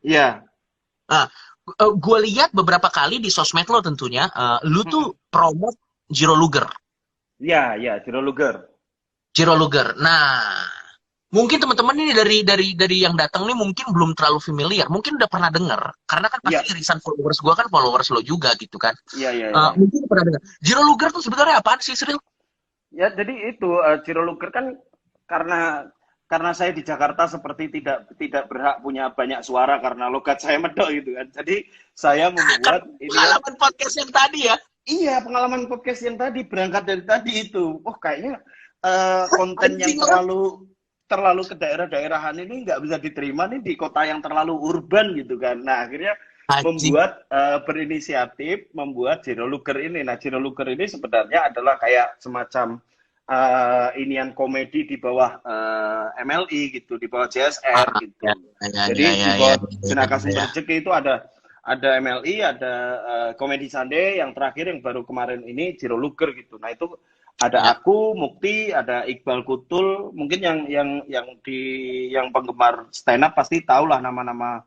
Iya. Nah, gue lihat beberapa kali di sosmed lo tentunya, lu tuh Mm-mm. promote Jiro Luger. Iya, iya, Jiro Luger. Jiro Luger. Nah, mungkin teman-teman ini dari yang datang nih mungkin belum terlalu familiar, mungkin udah pernah dengar, karena kan pasti Iya, irisan followers gue kan followers lo juga gitu kan. iya, iya, iya. Mungkin udah pernah dengar. Jiro Luger tuh sebenarnya apaan sih, Sril? Ya, jadi itu Jiro Luger kan karena saya di Jakarta seperti tidak berhak punya banyak suara karena logat saya medok gitu kan. Jadi saya Kan membuat ini kan. pengalaman podcast yang tadi ya. Iya, pengalaman podcast yang tadi berangkat dari tadi itu. Oh, kayaknya konten yang Anjing lah. terlalu ke daerah-daerahan ini nggak bisa diterima nih di kota yang terlalu urban gitu kan. Nah, akhirnya Anjing. membuat berinisiatif membuat Jiro Luger ini. Nah, Jiro Luger ini sebenarnya adalah kayak semacam inian komedi di bawah MLI gitu, di bawah JSR Ah, ya, gitu. ya, ya, Jadi ya, di ya, bawah ya, Jenaka ya. Sumber Rezeki itu ada MLI, ada Komedi Sunday, yang terakhir yang baru kemarin ini Jiro Luger gitu. Nah itu ada Ya, aku, Mukti, ada Iqbal Kutul. Mungkin yang penggemar stand up pasti tahu lah nama-nama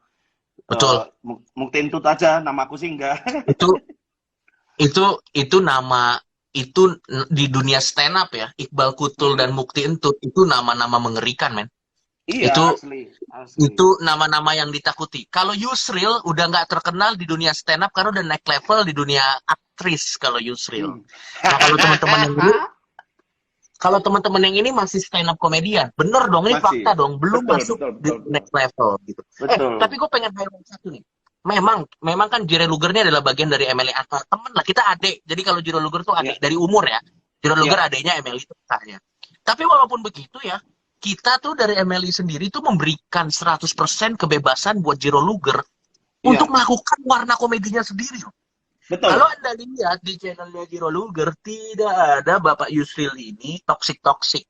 betul. Mukti Entut aja, nama aku sih enggak. Itu itu nama itu di dunia stand up ya, Iqbal Kutul dan Mm-mm. Mukti Entut itu nama-nama mengerikan, men. Iya, Itu asli, asli. itu nama-nama yang ditakuti. Kalau Yusril udah nggak terkenal di dunia stand up karena udah naik level di dunia aktris kalau Yusril. Hmm. Nah, kalau teman-teman yang ini masih stand up komedian, bener dong, ini Masih. fakta dong, belum Betul, masuk betul, di betul, betul. next level gitu. Tapi Betul. gue pengen highlight satu nih. Memang kan Jire Luger ini adalah bagian dari Emily Atma. Temen lah, kita adik. Jadi kalau Jire Luger tuh Ya, adik dari umur ya. Jire Luger ya, adiknya Emily itu kakaknya. Tapi walaupun begitu ya, kita tuh dari Emily sendiri tuh memberikan 100% kebebasan buat Jiro Luger untuk ya. melakukan warna komedinya sendiri. Kalau Betul. Anda lihat di channelnya Jiro Luger, tidak ada Bapak Yusril ini toksik-toksik.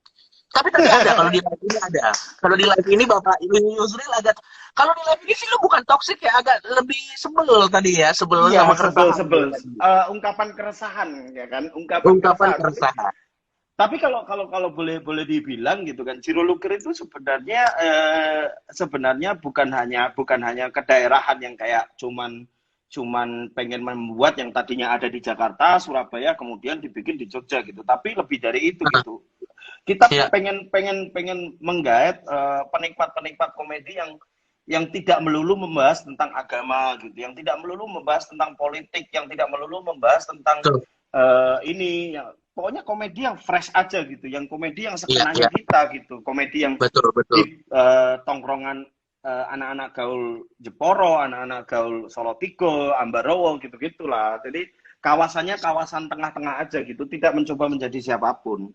Tapi ada, kalau di live ini ada. Kalau di live ini Bapak Yusril agak, kalau di live ini sih lu bukan toksik ya, agak lebih sebel tadi ya, sebel Iya, sama sebel, keresahan sebel. tadi. Ungkapan keresahan, ya kan? Ungkapan Ungkapan keresahan. keresahan. Tapi kalau boleh dibilang gitu kan, Jiro Luger itu sebenarnya bukan hanya kedaerahan yang kayak cuman pengen membuat yang tadinya ada di Jakarta, Surabaya, kemudian dibikin di Jogja gitu. Tapi lebih dari itu Nah, gitu. Kita ya, pengen menggait penikmat-penikmat komedi yang tidak melulu membahas tentang agama gitu, yang tidak melulu membahas tentang politik, yang tidak melulu membahas tentang betul. ini ya, pokoknya komedi yang fresh aja gitu, yang komedi yang Iya, sekenanya iya, kita gitu, komedi yang betul, betul. di tongkrongan anak-anak gaul Jeporo, anak-anak gaul Solotigo, Ambarawa gitu-gitulah. Jadi kawasannya kawasan tengah-tengah aja gitu, tidak mencoba menjadi siapapun.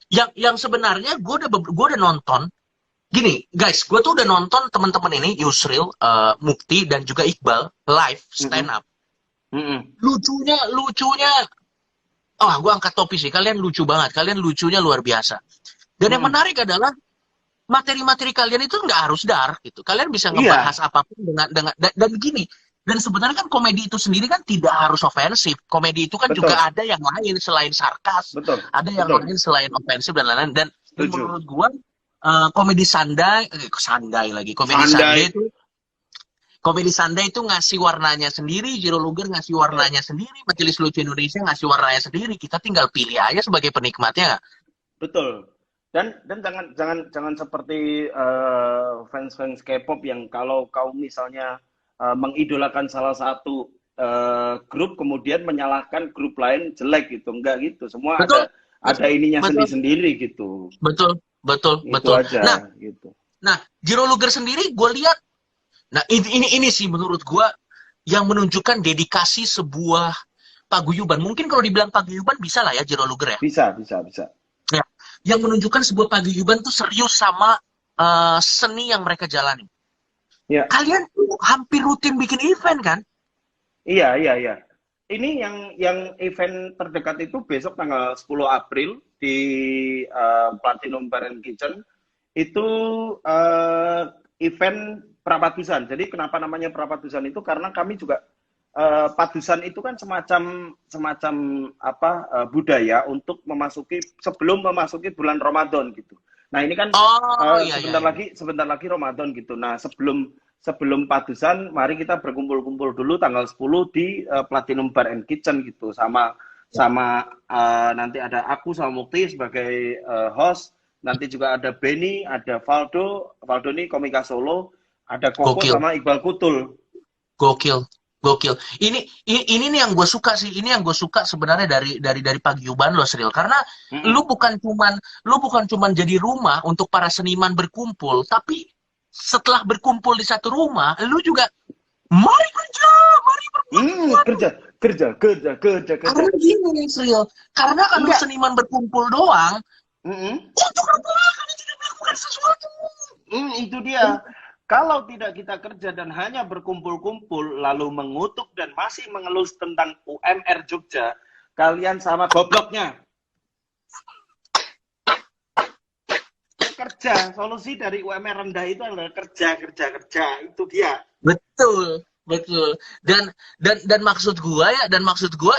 Yang sebenarnya gue udah nonton. Gini, guys, gue tuh udah nonton teman-teman ini, Yusril, Mukti, dan juga Iqbal live Mm stand -mm. up. Mm -mm. Lucunya, gue angkat topi sih. Kalian lucu banget. Kalian lucunya luar biasa. Dan Mm yang -mm. menarik adalah materi-materi kalian itu nggak harus dark gitu. Kalian bisa ngebahas Iya, apapun dan gini. Dan sebenarnya kan komedi itu sendiri kan tidak harus ofensif. Komedi itu kan juga betul, ada yang lain selain sarkas, betul, ada yang betul. lain selain ofensif dan lain-lain. Dan Setuju. menurut gue komedi sandai lagi. Sandai, Komedi Sanda itu ngasih warnanya sendiri, Jiro Luger ngasih betul, warnanya sendiri, Majelis Lucu Indonesia ngasih warnanya sendiri. Kita tinggal pilih aja sebagai penikmatnya. betul. Dan jangan seperti fans-fans K-pop yang kalau kau misalnya mengidolakan salah satu grup kemudian menyalahkan grup lain jelek gitu, enggak gitu. Semua Betul, ada betul, ininya betul, sendiri-sendiri gitu. betul, betul, Itu betul. aja Nah, gitu. nah, Jiro Luger sendiri gue lihat, nah ini sih menurut gue yang menunjukkan dedikasi sebuah paguyuban. Mungkin kalau dibilang paguyuban bisa lah ya Jiro Luger ya. Bisa, bisa, bisa. Ya, yang menunjukkan sebuah paguyuban tuh serius sama seni yang mereka jalani. Ya. Kalian tuh hampir rutin bikin event kan? Iya, iya, iya. Ini yang event terdekat itu besok tanggal 10 April di Platinum Bar and Kitchen. Itu event prapadusan. Jadi kenapa namanya prapadusan itu karena kami juga padusan itu kan semacam semacam apa budaya untuk sebelum memasuki bulan Ramadan gitu. Nah, ini kan Oh iya iya iya. sebentar lagi Ramadan gitu. Nah, sebelum sebelum Padusan, mari kita berkumpul-kumpul dulu tanggal 10 di Platinum Bar and Kitchen gitu, sama nanti ada aku sama Mukti sebagai host, nanti juga ada Benny, ada Valdo ini komika solo, ada Koko Gokil. sama Iqbal Kutul. Gokil. Ini nih yang gue suka sih. Ini yang gue suka sebenarnya dari paguyuban lo, Sril. Karena lu bukan cuman jadi rumah untuk para seniman berkumpul, tapi setelah berkumpul di satu rumah, lu juga mari kerja. Karena gini nih, Sril. Karena kalau seniman berkumpul doang, untuk apa? Karena tidak melakukan sesuatu. Itu dia. Kalau tidak kita kerja dan hanya berkumpul-kumpul, lalu mengutuk dan masih mengelus tentang UMR Jogja, kalian sama gobloknya. Kerja, solusi dari UMR rendah itu adalah kerja. Itu dia. Betul. Dan maksud gua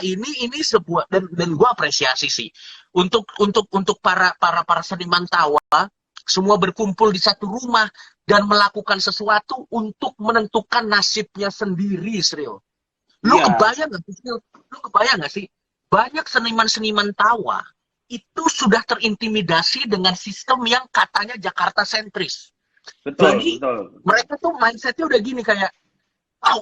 ini sebuah dan gua apresiasi sih untuk para seniman tawa semua berkumpul di satu rumah dan melakukan sesuatu untuk menentukan nasibnya sendiri, Sril. Lu kebayang nggak sih, Sril? Lu kebayang nggak sih? Banyak seniman-seniman tawa itu sudah terintimidasi dengan sistem yang katanya Jakarta sentris. Jadi mereka tuh mindsetnya udah gini kayak,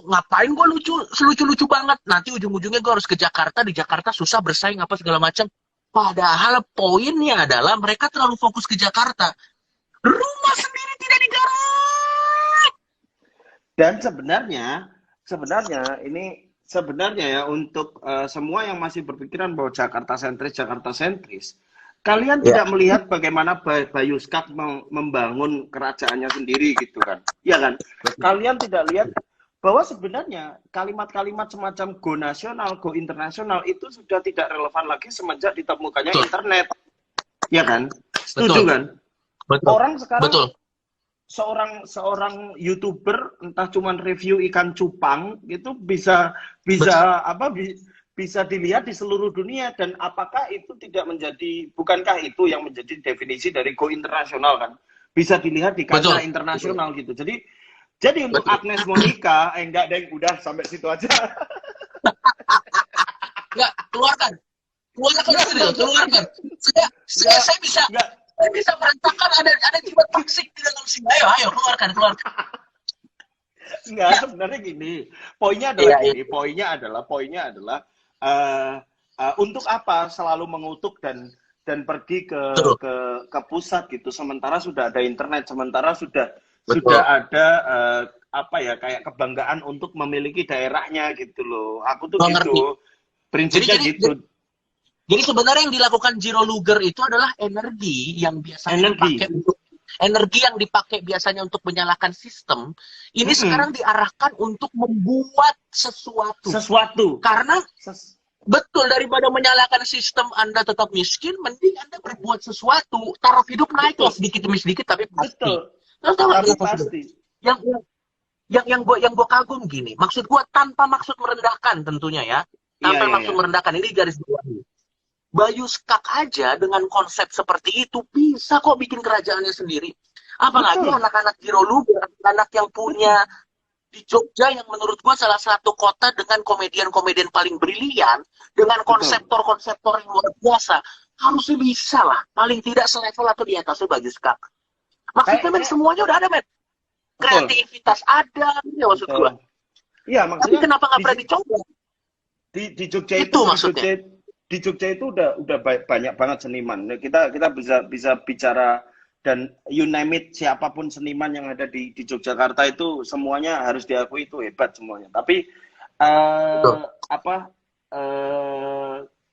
ngapain gue lucu-lucu banget. Nanti ujung-ujungnya gue harus ke Jakarta, di Jakarta susah bersaing apa segala macam. Padahal poinnya adalah mereka terlalu fokus ke Jakarta. Rumah sendiri tidak digarap. Dan sebenarnya ya untuk semua yang masih berpikiran bahwa Jakarta sentris, kalian tidak melihat bagaimana Bayu Skak membangun kerajaannya sendiri gitu kan? Iya kan? Kalian tidak lihat bahwa sebenarnya kalimat-kalimat semacam go nasional, go internasional itu sudah tidak relevan lagi semenjak ditemukannya internet. Iya kan? Setuju kan? Betul. Orang sekarang betul. seorang YouTuber entah cuman review ikan cupang gitu bisa dilihat di seluruh dunia, dan apakah itu tidak menjadi, bukankah itu yang menjadi definisi dari go internasional kan? Bisa dilihat di kancah internasional gitu. Jadi untuk Agnes Monica enggak deh, udah sampai situ aja. Enggak, keluarkan. Saya bisa merasakan ada jiwa toksik di dalam sini. Ayo keluarkan. Enggak, sebenarnya gini. Poinnya adalah untuk apa selalu mengutuk dan pergi ke pusat gitu, sementara sudah ada internet, sementara sudah ada kayak kebanggaan untuk memiliki daerahnya gitu loh. Aku tuh gitu. Prinsipnya gitu. Jadi sebenarnya yang dilakukan Jiro Luger itu adalah energi yang biasanya dipakai biasanya untuk menyalakan sistem. Ini sekarang diarahkan untuk membuat sesuatu. Karena betul, daripada menyalakan sistem Anda tetap miskin, mending Anda berbuat sesuatu. Taraf hidup naik lah sedikit demi sedikit, tapi pasti. Tapi pasti. Yang gue kagum gini, maksud gue tanpa maksud merendahkan tentunya ya. Tanpa maksud merendahkan, ini garis bawahi. Bayu Skak aja dengan konsep seperti itu bisa kok bikin kerajaannya sendiri. Apalagi anak-anak Jiro Luger, anak yang punya di Jogja yang menurut gua salah satu kota dengan komedian-komedian paling brilian, dengan konseptor-konseptor yang luar biasa. Harusnya bisa lah, paling tidak selevel atau di atasnya Bayu Skak. Maksudnya men, semuanya udah ada men. Kreativitas ada, ya maksud gua. Iya, maksudnya. Tapi kenapa nggak pernah dicoba? Di Jogja itu maksudnya. Di Jogja itu udah banyak banget seniman. Kita bisa bicara, dan you name it, siapapun seniman yang ada di Yogyakarta itu semuanya harus diakui itu hebat semuanya. Tapi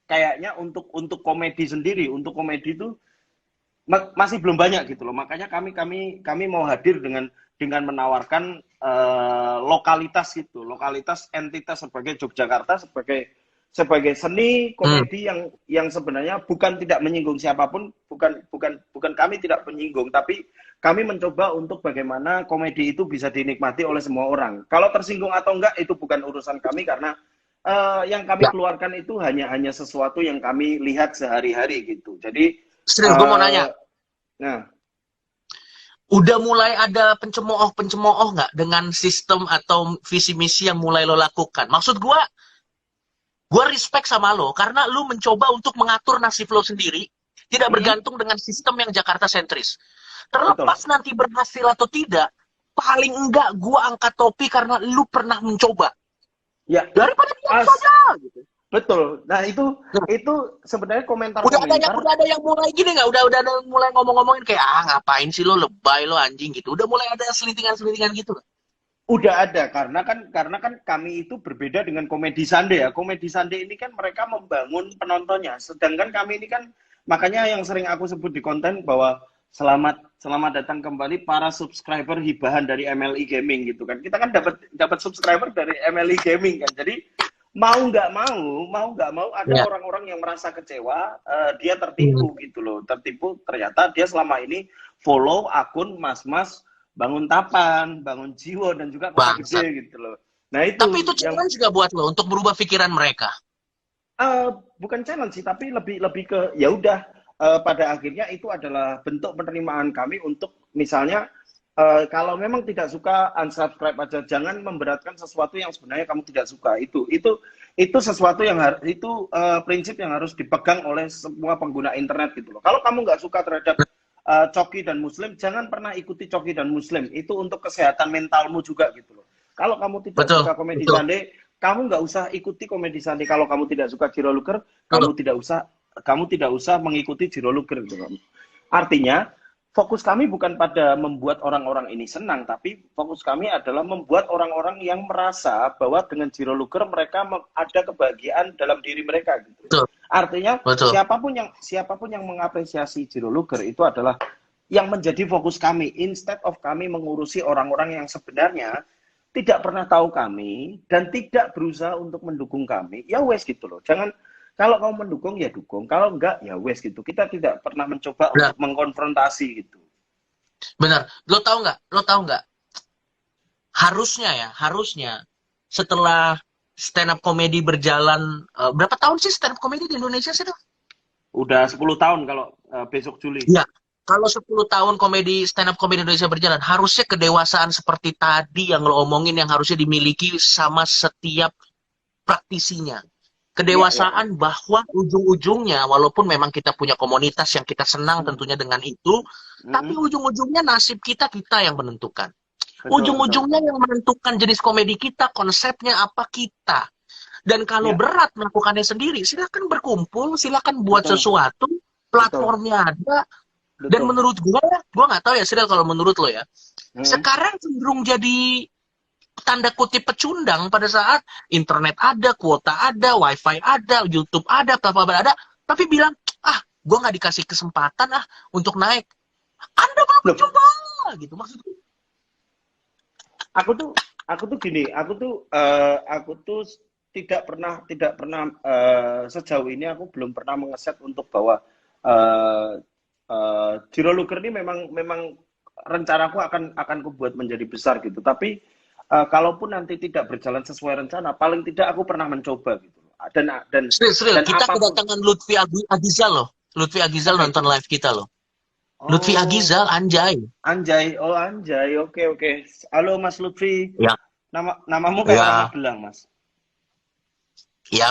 kayaknya untuk komedi sendiri, untuk komedi itu masih belum banyak gitu loh. Makanya kami mau hadir dengan menawarkan lokalitas gitu, lokalitas entitas sebagai Yogyakarta, sebagai seni komedi yang sebenarnya bukan tidak menyinggung siapapun, bukan kami tidak menyinggung, tapi kami mencoba untuk bagaimana komedi itu bisa dinikmati oleh semua orang. Kalau tersinggung atau enggak itu bukan urusan kami, karena yang kami keluarkan itu hanya sesuatu yang kami lihat sehari-hari gitu. Jadi gue mau nanya. Nah, Udah mulai ada pencemooh nggak dengan sistem atau visi misi yang mulai lo lakukan? Maksud gue respect sama lo karena lo mencoba untuk mengatur nasib lo sendiri, tidak Hmm, bergantung dengan sistem yang Jakarta sentris. betul. Terlepas nanti berhasil atau tidak, paling enggak gue angkat topi karena lo pernah mencoba Ya, daripada diam as saja. Gitu. betul. Nah, Nah, itu sebenarnya komentar-komentar. udah ada yang mulai gini nggak? Udah ada yang mulai ngomong-ngomongin kayak ngapain sih lo lebay lo anjing gitu. Udah mulai ada selintingan-selintingan gitu. Udah ada karena kan kami itu berbeda dengan Komedi Sande ya. Komedi Sande ini kan mereka membangun penontonnya, sedangkan kami ini kan makanya yang sering aku sebut di konten bahwa selamat selamat datang kembali para subscriber hibahan dari MLI Gaming gitu kan. Kita kan dapat dapat subscriber dari MLI Gaming kan. Jadi mau nggak mau ada Ya. orang-orang yang merasa kecewa, dia Hmm. tertipu gitu loh. Tertipu ternyata dia selama ini follow akun mas-mas bangun tapan, bangun jiwo dan juga kota Bangsat. gede gitu loh. Nah Tapi itu itu yang challenge juga buat lo untuk berubah pikiran mereka. bukan challenge sih, tapi lebih lebih ke ya udah, pada akhirnya itu adalah bentuk penerimaan kami untuk misalnya, kalau memang tidak suka unsubscribe aja, jangan memberatkan sesuatu yang sebenarnya kamu tidak suka. Itu sesuatu yang itu prinsip yang harus dipegang oleh semua pengguna internet gitu loh. Kalau kamu nggak suka terhadap Coki dan Muslim, jangan pernah ikuti Coki dan Muslim. Itu untuk kesehatan mentalmu juga gitu loh. Kalau kamu tidak Betul, suka komedi betul, Sande, kamu nggak usah ikuti komedi Sande. Kalau kamu tidak suka Jiro Luger, betul. kamu tidak usah mengikuti Jiro Luger gitu kan. Artinya, fokus kami bukan pada membuat orang-orang ini senang, tapi fokus kami adalah membuat orang-orang yang merasa bahwa dengan Jiro Luger mereka ada kebahagiaan dalam diri mereka gitu. Betul, Artinya betul. siapapun yang mengapresiasi Jiro Luger itu adalah yang menjadi fokus kami, instead of kami mengurusi orang-orang yang sebenarnya tidak pernah tahu kami dan tidak berusaha untuk mendukung kami. Ya wes gitu loh. Jangan, kalau kamu mendukung ya dukung, kalau enggak ya wes gitu. Kita tidak pernah mencoba Benar, untuk mengkonfrontasi gitu. benar. Lo tahu nggak? Lo tahu nggak? Harusnya setelah stand up comedy berjalan berapa tahun sih stand up comedy di Indonesia sih tuh? Udah 10 tahun kalau besok Juli. Iya. Kalau 10 tahun stand up comedy Indonesia berjalan, harusnya kedewasaan seperti tadi yang lo omongin yang harusnya dimiliki sama setiap praktisinya. Ya, ya. Kedewasaan bahwa ujung-ujungnya, walaupun memang kita punya komunitas yang kita senang Hmm. tentunya dengan itu, tapi Mm-mm. ujung-ujungnya nasib kita yang menentukan. Betul, betul, Ujung-ujungnya betul. yang menentukan jenis komedi kita, konsepnya apa kita. Dan kalau Ya, berat melakukannya sendiri, silakan berkumpul, silakan buat betul, sesuatu, betul, platformnya ada. Dan betul. menurut gue nggak tahu ya, Sirel, kalau menurut lo ya, Hmm. sekarang cenderung jadi tanda kutip pecundang pada saat internet ada, kuota ada, wifi ada, YouTube ada, apa-apa ada, tapi bilang, gue nggak dikasih kesempatan untuk naik. Anda belum Loh, mencoba, gitu maksudnya. aku tuh gini, aku tuh tidak pernah sejauh ini aku belum pernah mengeset untuk bahwa uh, Jiro Luger ini memang rencanaku akan kubuat menjadi besar gitu. Tapi kalaupun nanti tidak berjalan sesuai rencana, paling tidak aku pernah mencoba gitu. Dan dan Sril, dan kita apapun kedatangan Lutfi Agizal loh. Lutfi Agizal siapa nonton itu? live kita loh. Lutfi Oh, Agizal, anjay. Anjay, oh Anjay, oke oke. Halo Mas Lutfi, Ya, namamu kayak orang ya, Magelang Mas. ya.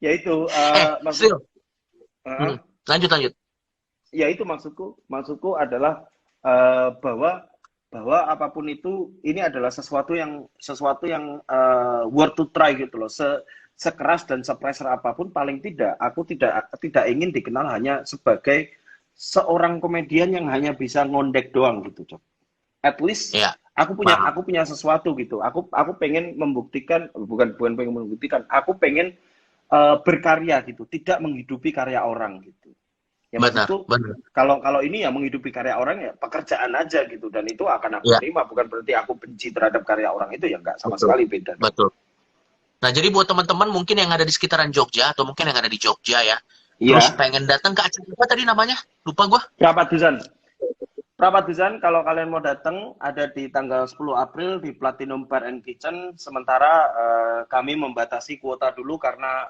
Ya itu maksud, Sril, uh, lanjut, lanjut. ya itu maksudku adalah bahwa apapun itu ini adalah sesuatu yang worth to try gitu loh. Sekeras dan sepressure apapun, paling tidak aku tidak ingin dikenal hanya sebagai seorang komedian yang hanya bisa ngondek doang gitu, Cok. At least Ya, aku punya paham. aku punya sesuatu gitu. Aku pengen membuktikan, bukan bukan pengen membuktikan, aku pengen berkarya gitu, tidak menghidupi karya orang gitu. Ya Benar, maksudku, benar. kalau kalau ini ya menghidupi karya orang ya pekerjaan aja gitu, dan itu akan aku Ya, terima, bukan berarti aku benci terhadap karya orang itu, ya enggak, sama betul. sekali beda dong. Betul. Nah, jadi buat teman-teman mungkin yang ada di sekitaran Jogja atau mungkin yang ada di Jogja ya, terus Iya, pengen datang ke acara apa tadi namanya? Lupa gua. berapa dusan? Berapa dusan kalau kalian mau datang, ada di tanggal 10 April di Platinum Bar and Kitchen. Sementara kami membatasi kuota dulu karena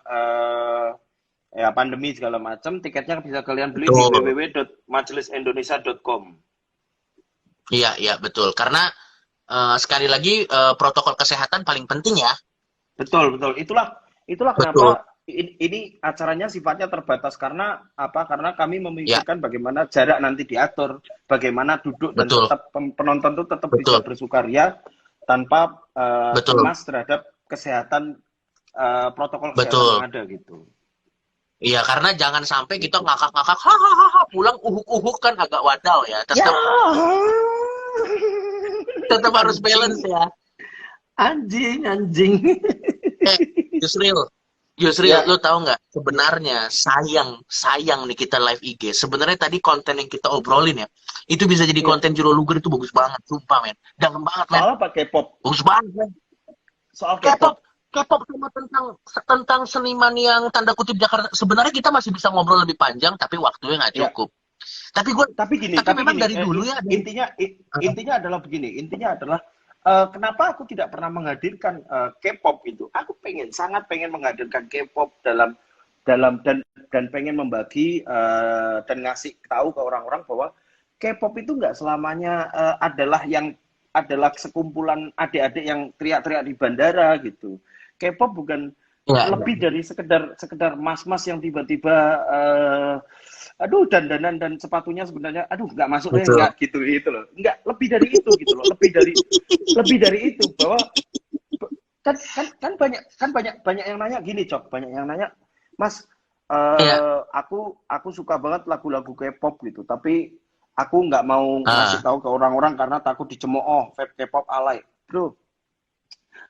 ya pandemi segala macam. Tiketnya bisa kalian beli di Betul. www.majelisIndonesia.com. Iya, iya betul. Karena sekali lagi protokol kesehatan paling penting ya. Betul, betul. Itulah Betul. kenapa ini acaranya sifatnya terbatas karena apa? Karena kami Ya, memikirkan bagaimana jarak nanti diatur, bagaimana duduk dan betul. tetap penonton itu tetap bisa Betul. bersukaria tanpa Betul. cemas terhadap kesehatan protokol kesehatan yang Betul. ada gitu. Iya, karena jangan sampai kita Gitu. ngakak-ngakak, hahaha, pulang uhuk-uhuk kan agak wadaw ya. Ya, Tetap harus balance anjing, ya. anjing, anjing. Eh, Yusril, Yusril, Ya, lu tahu nggak? Sebenarnya sayang nih kita live IG. Sebenarnya tadi konten yang kita obrolin ya, itu bisa jadi ya. konten Juro Luger itu bagus banget, sumpah men. Dalam banget men, Soal apa K-pop? bagus banget men. Soal K-pop, K-pop. K-pop sama tentang seniman yang tanda kutip Jakarta. Sebenarnya kita masih bisa ngobrol lebih panjang, tapi waktunya nggak Ya, cukup. Tapi gue, tapi tapi memang gini, dari dulu ya. intinya adalah begini, intinya adalah kenapa aku tidak pernah menghadirkan K-pop itu? Aku sangat pengen menghadirkan K-pop dalam dalam dan pengen membagi dan ngasih tahu ke orang-orang bahwa K-pop itu nggak selamanya adalah sekumpulan adik-adik yang teriak-teriak di bandara gitu. K-pop bukan Ya, lebih ya. dari sekedar mas-mas yang tiba-tiba aduh dandanan dan sepatunya sebenarnya aduh nggak masuk Betul. nggak gitu loh, nggak lebih dari itu gitu loh, lebih dari itu bahwa kan banyak yang nanya gini, Cok, banyak yang nanya, Mas, Iya. aku suka banget lagu-lagu K-pop gitu, tapi aku nggak mau ngasih Ah, tahu ke orang-orang karena takut dicemooh vape K-pop alay, bro.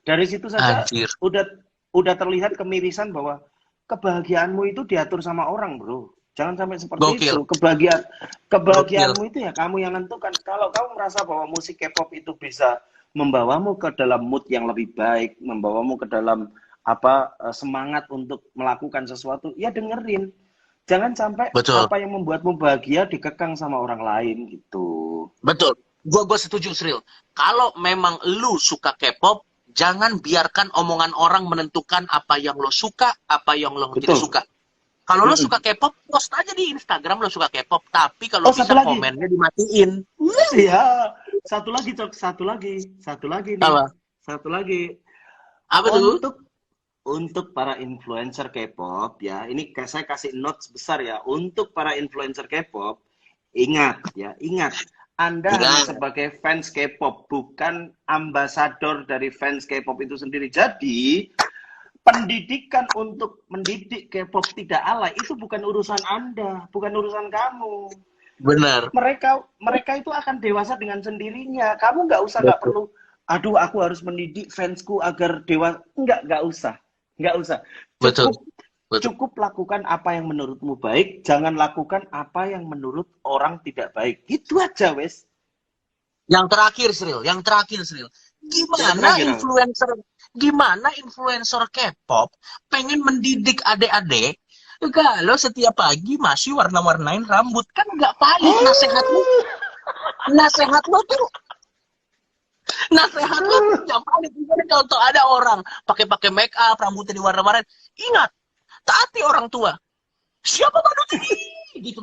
Dari situ saja anjir. udah udah terlihat kemirisan bahwa kebahagiaanmu itu diatur sama orang, bro. Jangan sampai seperti Gokil. itu. Gokil. Kebahagiaanmu itu ya kamu yang nentukan. Kalau kamu merasa bahwa musik K-pop itu bisa membawamu ke dalam mood yang lebih baik, membawamu ke dalam semangat untuk melakukan sesuatu, ya dengerin. Jangan sampai Betul. apa yang membuatmu bahagia dikekang sama orang lain gitu. Betul. Gua setuju, Sril. Kalau memang lu suka K-pop, jangan biarkan omongan orang menentukan apa yang lo suka, apa yang lo tidak Betul. suka. Kalau lo Mm-mm. suka K-pop, post aja di Instagram lo suka K-pop, tapi kalau Oh, satu bisa lagi. komennya dimatiin. Iya, satu lagi, Cok, satu lagi nih, Apa? satu lagi Apa tuh? untuk para influencer K-pop ya. Ini saya kasih notes besar ya untuk para influencer K-pop. Ingat ya, ingat. Anda hanya Ingat. sebagai fans K-pop, bukan ambasador dari fans K-pop itu sendiri. Jadi, pendidikan untuk mendidik K-pop tidak alay itu bukan urusan Anda, bukan urusan kamu. Benar. Mereka itu akan dewasa dengan sendirinya. Kamu nggak Betul. perlu, aduh aku harus mendidik fansku agar dewasa. Nggak usah. Nggak usah. Betul. Cukup Betul. cukup lakukan apa yang menurutmu baik, jangan lakukan apa yang menurut orang tidak baik. Itu aja, wes. Yang terakhir, Sril. Yang terakhir, Sril. Yang Gimana terakhir, influencer gimana influencer K-pop pengen mendidik adik-adik kalau setiap pagi masih warna-warnain rambut kan nggak valid nasehat lo tuh nggak valid. Misalnya contoh ada orang pakai make up rambutnya diwarna-warnain, ingat taati orang tua, siapa manusia gitu.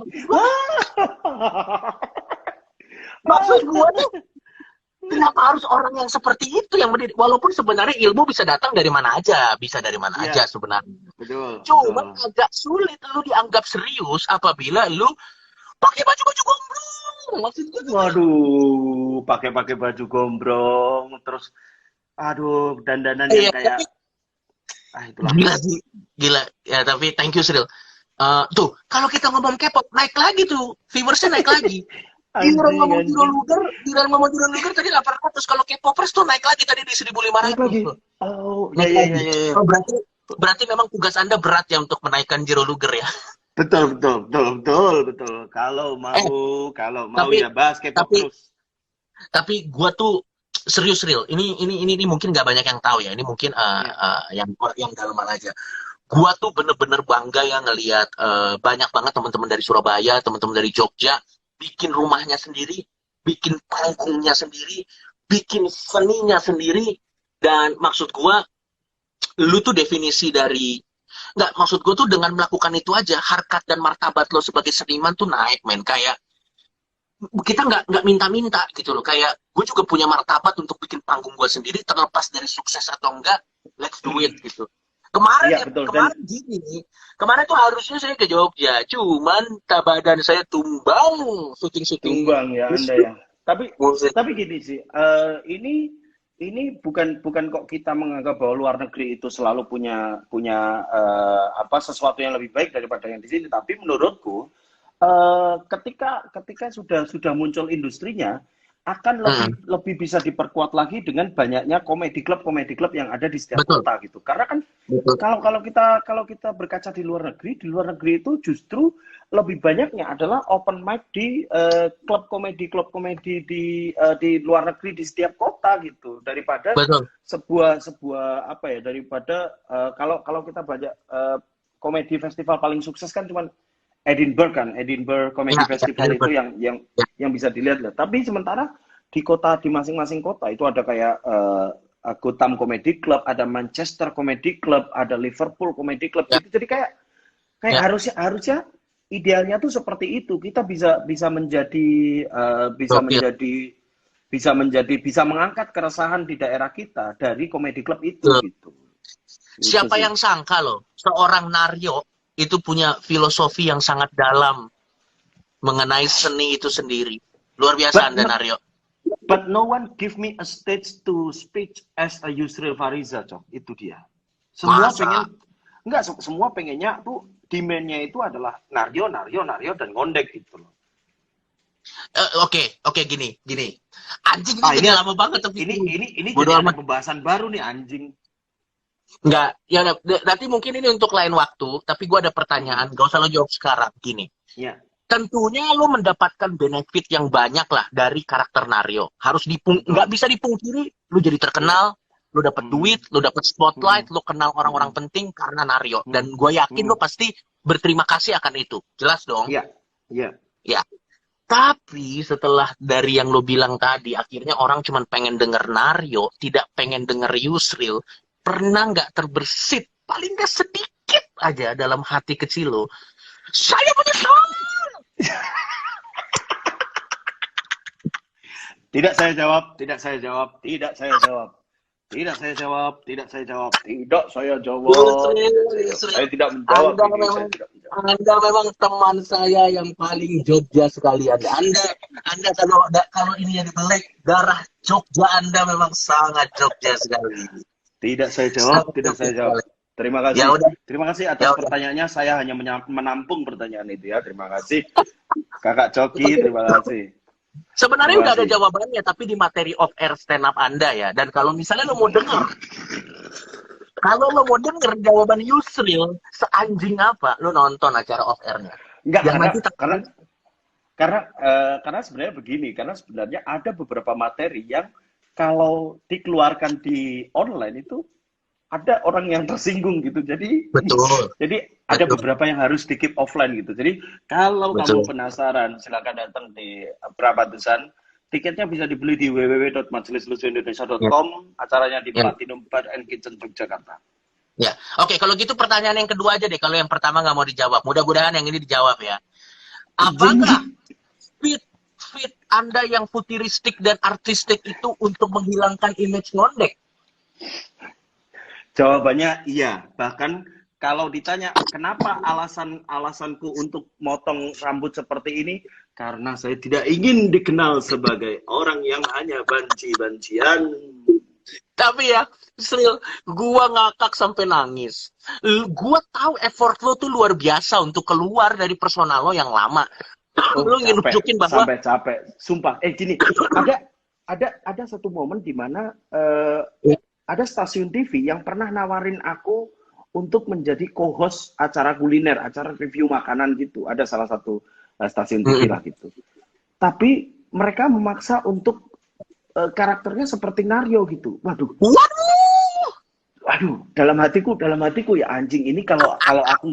Maksud gue tuh kenapa harus orang yang seperti itu yang mendidik? Walaupun sebenarnya ilmu bisa datang dari mana aja, bisa dari mana aja Iya, sebenarnya. betul, Cuman betul. agak sulit lu dianggap serius apabila lu pakai baju-baju gombrong. Maksud gue tuh Waduh, pakai baju gombrong, terus aduh, dandanan yang iya, kayak tapi itulah. gila sih, gila. Ya tapi thank you Sril. Tuh, kalau kita ngomong K-pop naik lagi tuh, viewersnya naik lagi. Anjing, anjing. Giliran ngomong Juro Luger tadi 800. Kalau K-popers tuh naik lagi tadi di Naik 1.500 lagi. tuh. Oh, ya, Naik ya, ya, lagi. ya, ya. Oh, berarti memang tugas Anda berat ya untuk menaikkan Juro Luger ya. Betul. Eh, Kalau mau tapi ya bahas K-pop tapi terus. tapi gua tuh serius real. Ini mungkin nggak banyak yang tahu ya. Ini mungkin Ya. yang dalaman aja. Gua tuh bener-bener bangga ya ngelihat banyak banget teman-teman dari Surabaya, teman-teman dari Jogja bikin rumahnya sendiri, bikin panggungnya sendiri, bikin seninya sendiri. Dan maksud gua, lu tuh definisi dari nggak, maksud gue tuh dengan melakukan itu aja harkat dan martabat lo sebagai seniman tuh naik men. Kayak kita nggak minta-minta gitu loh. Kayak gue juga punya martabat untuk bikin panggung gue sendiri, terlepas dari sukses atau enggak, let's do it gitu. Iya, Kemarin betul. Dan kemarin gini, kemarin tuh harusnya saya ke Jogja, cuman badan saya tumbang syuting tumbang ya Anda ya. Tapi musik. gini sih, ini bukan kok kita menganggap bahwa luar negeri itu selalu punya punya apa sesuatu yang lebih baik daripada yang di sini. Tapi menurutku ketika sudah muncul industrinya akan Hmm, lebih bisa diperkuat lagi dengan banyaknya komedi klub yang ada di setiap betul, kota gitu. Karena kan betul, kalau kita berkaca di luar negeri itu justru lebih banyaknya adalah open mic di klub komedi di luar negeri di setiap kota gitu daripada betul. sebuah apa ya daripada kalau kita banyak komedi festival paling sukses kan cuman Edinburgh Ya, Comedy ya, Festival itu betul. Ya, yang bisa dilihat lah. Tapi sementara di masing-masing kota itu ada kayak Gotham Comedy Club, ada Manchester Comedy Club, ada Liverpool Comedy Club ya, gitu. Jadi kayak ya, harusnya idealnya tuh seperti itu. Kita bisa menjadi gokil. bisa mengangkat keresahan di daerah kita dari komedi klub itu Betul. gitu. Itu Siapa sih. yang sangka loh, seorang Naryo itu punya filosofi yang sangat dalam mengenai seni itu sendiri. Luar biasa But Anda, no, Naryo. but no one give me a stage to speak as a Yusril Fariza, Cok. Itu dia. Semua Masa? pengen enggak semua pengennya tuh demand-nya itu adalah Naryo dan ngondek gitu loh. Oke, gini. Anjing ini Ah ini jadi lama banget tapi ini jadi bodo ada amat. pembahasan baru nih anjing. Enggak, ya nanti mungkin ini untuk lain waktu, tapi gue ada pertanyaan, Hmm, gak usah lo jawab sekarang. Gini, ya. tentunya lo mendapatkan benefit yang banyak lah dari karakter Naryo. Nggak Betul. bisa dipungkiri, lo jadi Iya. terkenal, lo dapet Hmm, duit, lo dapet hmm, spotlight, lo kenal orang-orang hmm, penting karena Naryo. hmm, Dan gue yakin hmm. lo pasti berterima kasih akan itu. Jelas dong? Iya. Iya. Ya. Tapi setelah dari yang lo bilang tadi, akhirnya orang cuma pengen denger Naryo, tidak pengen denger Yusril. Pernah nggak terbersit, paling nggak sedikit aja dalam hati kecil lo, saya menyesal. Tidak saya jawab, tidak saya jawab, tidak saya jawab. Tidak saya jawab, tidak saya jawab, tidak saya jawab, Yusril, tidak saya jawab. Yusril. Saya tidak menjawab Anda ini, memang saya tidak menjawab. Anda memang teman saya yang paling Jogja sekali. Anda kalau ini yang dibelek, darah Jogja Anda memang sangat Jogja sekali. Tidak saya jawab, Sangat tidak Jogja saya jawab. sekali. Terima Ya kasih. udah, Terima kasih ya atas udah. pertanyaannya. Saya hanya menampung pertanyaan itu ya. Terima kasih. Kakak Coki, terima kasih. Sebenarnya Terima udah ada kasih. jawabannya, tapi di materi off air stand up Anda ya. Dan kalau lo mau denger jawaban Yusril seanjing apa, lo nonton acara off airnya. Enggak, Yang nanti karena terakhir, karena sebenarnya begini, karena sebenarnya ada beberapa materi yang kalau dikeluarkan di online itu ada orang yang tersinggung gitu. Jadi betul, jadi ada betul, beberapa yang harus di keep offline gitu. Jadi kalau kamu betul. penasaran, silakan datang di Prabatusan. Tiketnya bisa dibeli di Ya, www.majelislucuindonesia.com. Acaranya di ya, Platinum Bar and Kitchen Yogyakarta. ya. Oke, kalau gitu pertanyaan yang kedua aja deh. Kalau yang pertama nggak mau dijawab, mudah-mudahan yang ini dijawab ya. Anjing. Apakah fit fit Anda yang futuristik dan artistik itu untuk menghilangkan image ngondek? Jawabannya iya. Bahkan kalau ditanya kenapa alasanku untuk motong rambut seperti ini, karena saya tidak ingin dikenal sebagai orang yang hanya banci-bancian. Tapi ya, Sril, gua ngakak sampai nangis. Gua tahu effort lo tuh luar biasa untuk keluar dari personal lo yang lama. Oh, Lo ingin capek, nunjukin bahwa sampai capek. Sumpah. Gini, ada satu momen di mana ada stasiun TV yang pernah nawarin aku untuk menjadi co-host acara kuliner, acara review makanan gitu. Ada salah satu stasiun TV lah gitu. Tapi mereka memaksa untuk karakternya seperti Naryo gitu. Waduh, waduh, dalam hatiku ya anjing ini kalau aku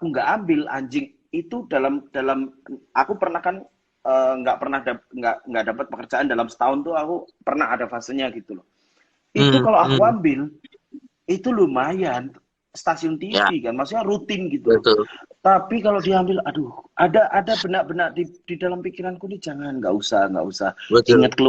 nggak ambil anjing itu dalam aku pernah kan nggak dapat pekerjaan dalam setahun tuh aku pernah ada fasenya gitu loh. Itu kalau aku ambil itu lumayan stasiun TV Ya, kan, maksudnya rutin gitu loh. betul. Tapi kalau diambil, aduh, ada benak-benak di dalam pikiranku nih, jangan, nggak usah. Betul. Betul. Ingat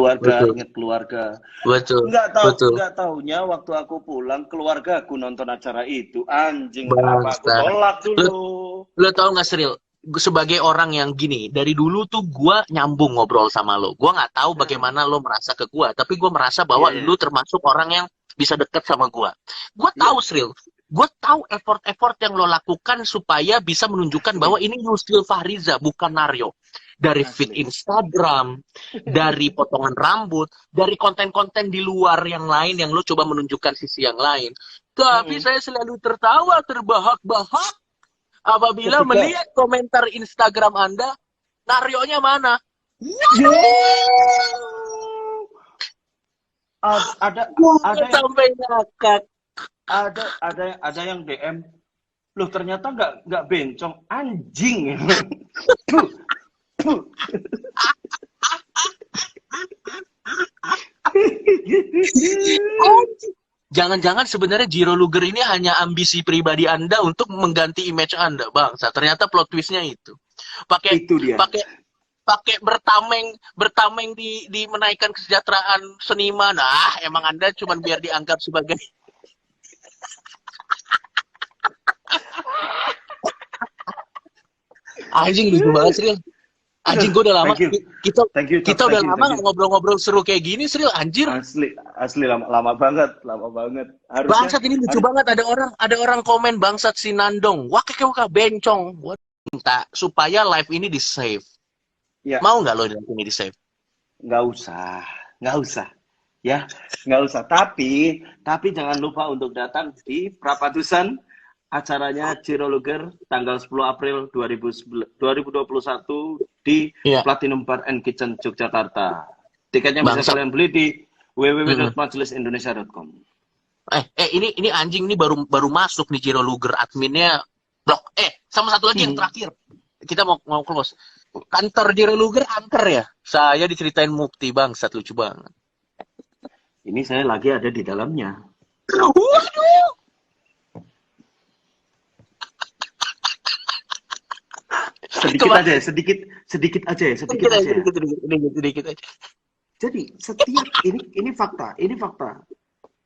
keluarga. Betul. Betul. Nggak taunya waktu aku pulang, keluarga aku nonton acara itu, anjing, kenapa aku Bangsa. tolak Lo, dulu? lo tau nggak Sril? Sebagai orang yang gini, dari dulu tuh gua nyambung ngobrol sama lo. Gua nggak tahu Nah, bagaimana lo merasa ke gua, tapi gua merasa iya, bahwa iya, lo termasuk orang yang bisa deket sama gua. Gua tahu iya. Sril. Gua tahu effort-effort yang lo lakukan supaya bisa menunjukkan bahwa ini Yusril Fahriza, bukan Naryo. Dari feed Asli. Instagram, dari potongan rambut, dari konten-konten di luar yang lain yang lo coba menunjukkan sisi yang lain. Tapi Mm-mm. saya selalu tertawa terbahak-bahak apabila Ketika melihat komentar Instagram Anda, Naryonya mana? ada Gue ada yang sampai ngakak. ada yang DM, loh ternyata nggak bencong, anjing. Jangan-jangan sebenarnya Jiro Luger ini hanya ambisi pribadi Anda untuk mengganti image Anda, bangsa. Ternyata plot twistnya itu. Pakai Itu dia. pakai pakai bertameng di menaikkan kesejahteraan seniman. Ah, emang Anda cuma biar dianggap sebagai anjing, lucu banget, Sril. Anjing, gue udah lama Thank you. kita Thank you, kita Cok. udah Thank you, lama thank you. ngobrol-ngobrol seru kayak gini, Sril. Anjir. Asli lama banget, lama banget. Harusnya Bangsat ini lucu banget, ada orang komen bangsat si Nandong. Wah, kakek bencong. Gua minta supaya live ini di save. ya Mau nggak lo live ini di save? nggak usah, ya nggak usah. Tapi jangan lupa untuk datang di Prapatusan acaranya Jiro Luger tanggal 10 April 2021 di Iya. Platinum Bar and Kitchen Yogyakarta. Tiketnya bisa Bangsat. kalian beli di www.majelisindonesia.com. Ini anjing ini baru masuk nih Jiro Luger adminnya blok. Sama satu lagi yang terakhir. Kita mau close. Kantor Jiro Luger angker ya. Saya diceritain Mukti, bangsat, lucu banget. Ini saya lagi ada di dalamnya. Waduh. Sedikit aja. Sedikit aja. Jadi setiap ini fakta.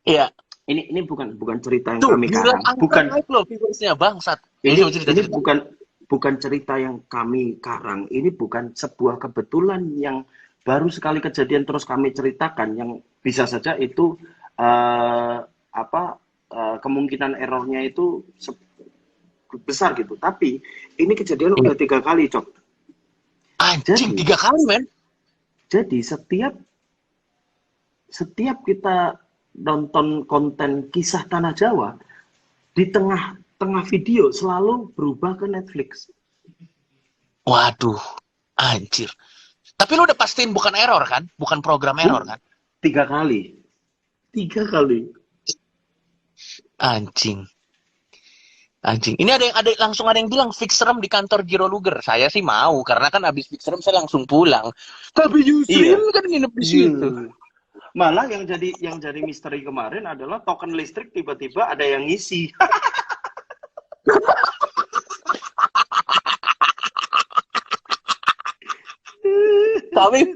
Iya. Ini bukan cerita yang Tuh, kami gila, karang. Bukan naik loh viewersnya, bangsat. ini cerita. bukan cerita yang kami karang. Ini bukan sebuah kebetulan yang baru sekali kejadian terus kami ceritakan, yang bisa saja itu kemungkinan errornya itu besar gitu. Tapi ini kejadian udah 3 kali, Cok. Anjing, 3 kali, men. Jadi setiap kita nonton konten kisah Tanah Jawa, di tengah video selalu berubah ke Netflix. Waduh, anjir. Tapi lu udah pastiin bukan error kan? Bukan program error kan? 3 kali. Anjing. Ini langsung ada yang bilang fix rem di kantor Jiro Luger. Saya sih mau karena kan abis fix rem saya langsung pulang. Tapi Yusril kan nginep di situ. Malah yang jadi misteri kemarin adalah token listrik tiba-tiba ada yang ngisi. tapi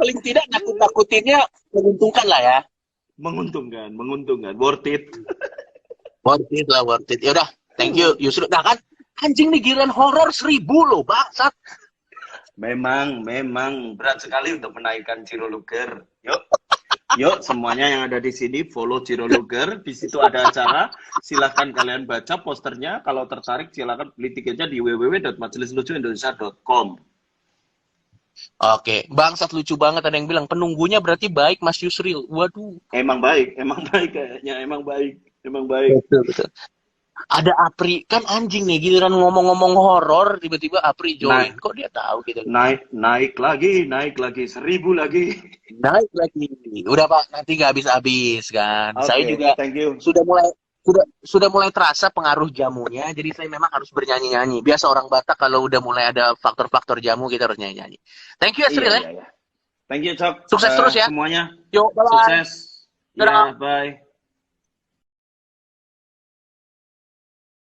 paling tidak nakut-nakutinnya menguntungkan lah ya. Menguntungkan. Worth it. Worth it. Yaudah, thank you Yusril. Nah kan, anjing nih giliran horor 1000 loh, bangsat. Memang berat sekali untuk menaikkan Jiro Luger. Yuk semuanya yang ada di sini follow Jiro Luger. Di situ ada acara. Silahkan kalian baca posternya. Kalau tertarik silahkan beli tiketnya di www.majelislucuindonesia.com. Oke, bangsat lucu banget, ada yang bilang penunggunya berarti baik Mas Yusril. Waduh. Emang baik kayaknya. Emang baik. Betul. Ada Apri, kan anjing nih giliran ngomong-ngomong horor tiba-tiba Apri join. Kok dia tahu gitu? Naik lagi 1000 lagi. Naik lagi. Udah Pak, nanti nggak habis-habis kan. Okay, saya juga thank you. sudah mulai terasa pengaruh jamunya, jadi saya memang harus bernyanyi-nyanyi. Biasa orang Batak kalau udah mulai ada faktor-faktor jamu kita harus nyanyi-nyanyi. Thank you ya Sril ya. Thank you, Cok. Sukses terus ya. Semuanya. Yuk, bye. Sukses. Dadah. Ya, bye.